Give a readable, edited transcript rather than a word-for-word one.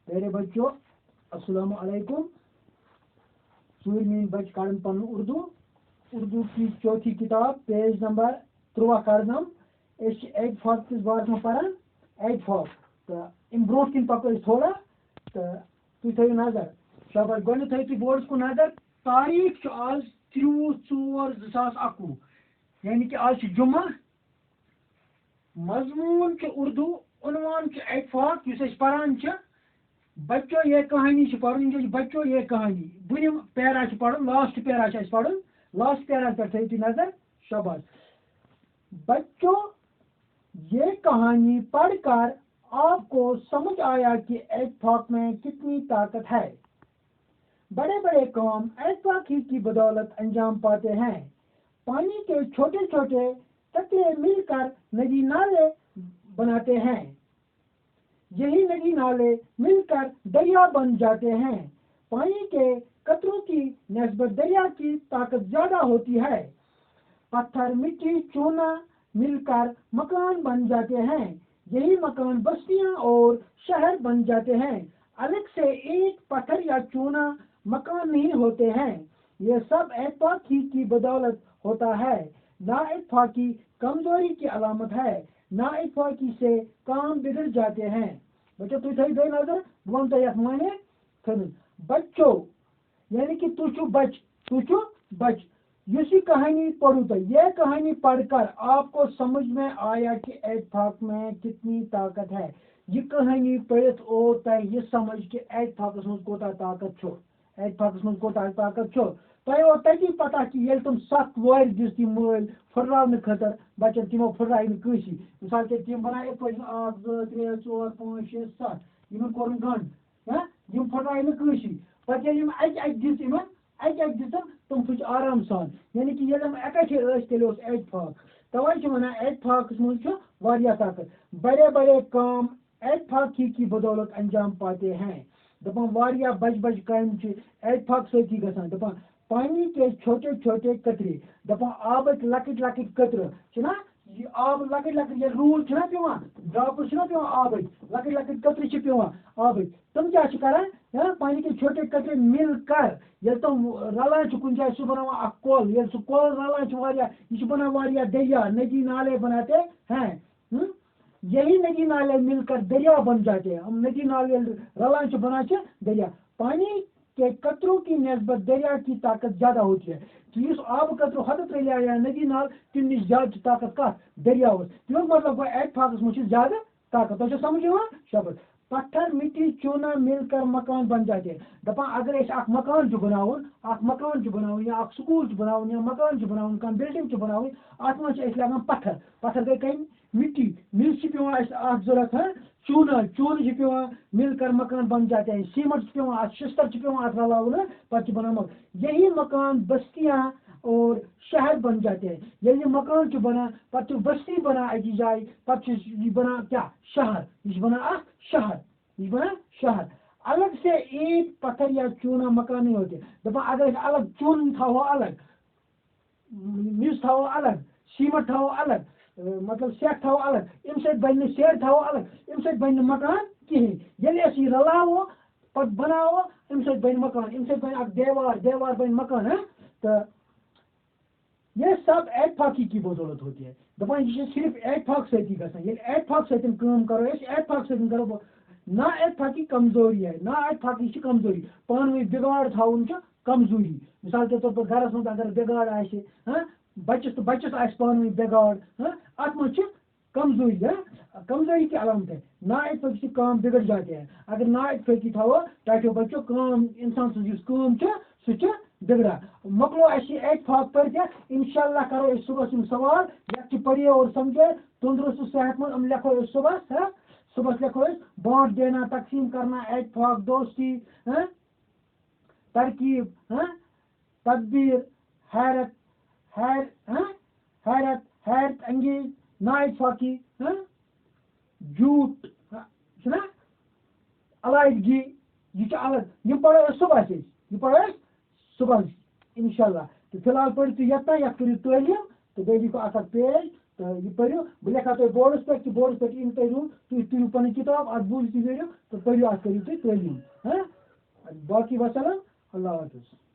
प्यारे बच्चों, अस्सलाम वालेकुम। सूर्यमीन बच कारण पन उर्दू उर्दू की चौथी किताब पेज नंबर 13 करदम एग फॉक किस बार में पढ़ान एग फॉक तो इन ब्रो किन पको थोड़ा तो तु थो नजर शाबाश गो थो बोर्ड को नजर तारीख आज 30/4/2021 यानी कि आज जुम्मा मजमून उर्दू उन्वान एग फॉक पढ़ान बच्चों ये कहानी पढ़ बच्चों ये कहानी बुनिम पैरा पढ़ लास्ट पैरा पढ़ लास्ट पैरा पे थी नजर शाबाश बच्चों ये कहानी पढ़कर आपको समझ आया कि इत्तेफाक में कितनी ताकत है। बड़े बड़े काम इत्तेफाक की बदौलत अंजाम पाते हैं। पानी के छोटे छोटे कतरे मिलकर नदी नाले बनाते हैं। यही नदी नाले मिलकर दरिया बन जाते हैं। पानी के कतरों की निस्बत दरिया की ताकत ज्यादा होती है। पत्थर मिट्टी चूना मिलकर मकान बन जाते हैं। यही मकान बस्तियां और शहर बन जाते हैं। अलग से एक पत्थर या चूना मकान नहीं होते हैं। ये सब इत्तेफाकी की बदौलत होता है। नाइत्तेफाकी कमजोरी की अलामत है। नाइत्तेफाकी से काम बिगड़ जाते हैं। बच्चों तु थी दो नजर वन तो माने बच्चों यानी कि तु बच इसी कहानी पढ़ू तो यह कहानी पढ़कर आपको समझ में आया कि इत्तेफाक में कितनी ताकत है। ये कहानी पढ़ित और तय ये समझ कि इत्तेफाकस मज कोता ताकत छो इत्तेफाकस मज कोता ताकत छो तय और तय पता कि ये तुम 7 वार दिस ती मल फुर्रावन खतर बच्चन तिमो फुर्राय कसी मिसाल के तिम बना 1 2 3 4 5 6 7 यमन कोरन गंड यम फुर्राय कसी पत अक दिस यमन अक दिस तुम फुच आराम सान यानी कि ये इकट्ठे इत्तेफाक तवे वन इत्तेफाकस मज वारिया ताकत। बड़े बड़े काम इत्तेफाकी की बदौलत अंजाम पाते हैं। दपान वारिया बज काम इत्तेफाक सती गसान दपान पानी के छोटे छोटे कतरे दपान आबक लकट लकट कतर छना आब लकट लकट ये रूल छना पेवान ड्रॉप छना पेवान आबक लकट लकट कतर पेवान आबक तुम क्या करान पानी के छोटे कतरे मिलकर ये तुम रलान कुछ जाए सह बना कोल ये सह कोल रलान यह बना वारिया दरिया नदी नाले बनाते हैं। यही नदी नाले मिलकर दरिया बन जाते हैं। हम नदी नाले रलान बना दरिया। पानी के कतरों की निस्बत दरिया की ताकत ज्यादा होती है। तो इस आब कतरो हद रलिया या नदी नाल तम ज्यादा ताकत का दरिया तमिक मतलब इत्तेफाकस मज ज्यादा ताकत तो समझ शाबाश। पत्थर मिट्टी चूना मिलकर मकान बन जाते हैं। दपान अगर मकान बनावन या स्कूल बनावन या मकान बनावन कह बिल्डिंग बनावन अत मज लगान पत्थर पत्थर गई कहीं मिट्टी मिल पेवान जरूरत चूना चून पेवान मिलकर मकान बन जाते हैं। सीमेंट पेवान शिस्तर पेवान रलावन पे बना यही मकान बस्तियां और शहर बन जाते हैं। ये मकान बना पे बस्ती बना अकी जाए पे बना क्या शहर यह बना शहर। अलग से एक पत्थर या चूना मकान नहीं होते। दपा अगर अलग चून थो अलग मिस थो अलग सीमेंट थो अलग मतलब सेठ थो अलग अम बन सेर थो अलग अम बन मकान कहें रलावो पे बनावो अम बन मकान बन देवार बन मकान तो ये सब इत्तेफाकी की बदौलत होती है। दपान यह सिर्फ इत्तेफाक सती गसान इत्तेफाक सतन करो इत्तेफाक सतन करो ना इत्तेफाकी कमजोरी है ना इत्तेफाकी कमजोरी पान वी बिगाड़ थावन कमजोरी। मिसाल के तौर पर घरस मज अगर बिगाड़ आए बच्चस तो बच्चस पान वी बिगाड़ अत मज कमजोरी कमजोरी की अलामत है। ना इत्तेफाकी काम बिगड़ जाते हैं। अगर ना इत्तेफाकी थो ताकि बच्चों काम इंसान सह बिगड़ा मकलो इत्तेफाक पर इंशाल्लाह करो सुबह सवाल पढ़िए और समझे तंदुरुस्त सेहतमंद लिखो सुबह लिखो बांट देना तकसीम करना इत्तेफाक दोस्ती तरकीब तदबीर हैरत हैरत अंगेज नाइत्तेफाकी झूठ अलाइदगी यह अलग यह पढ़ो सुबह इंशाल्लाह। तो फिलहाल पढ़ तो यतना करो तालीम तो बे लिखो 1 पेज तो यह पढ़ो बह लिखा तुम बोर्डस पे बोर्डस पे इन तुम तुम तुम पन किताब अत बूझ तो पढ़ो अत करो तुम तलीम हाँ बाकी वसलम अल्लाह हाफिज़।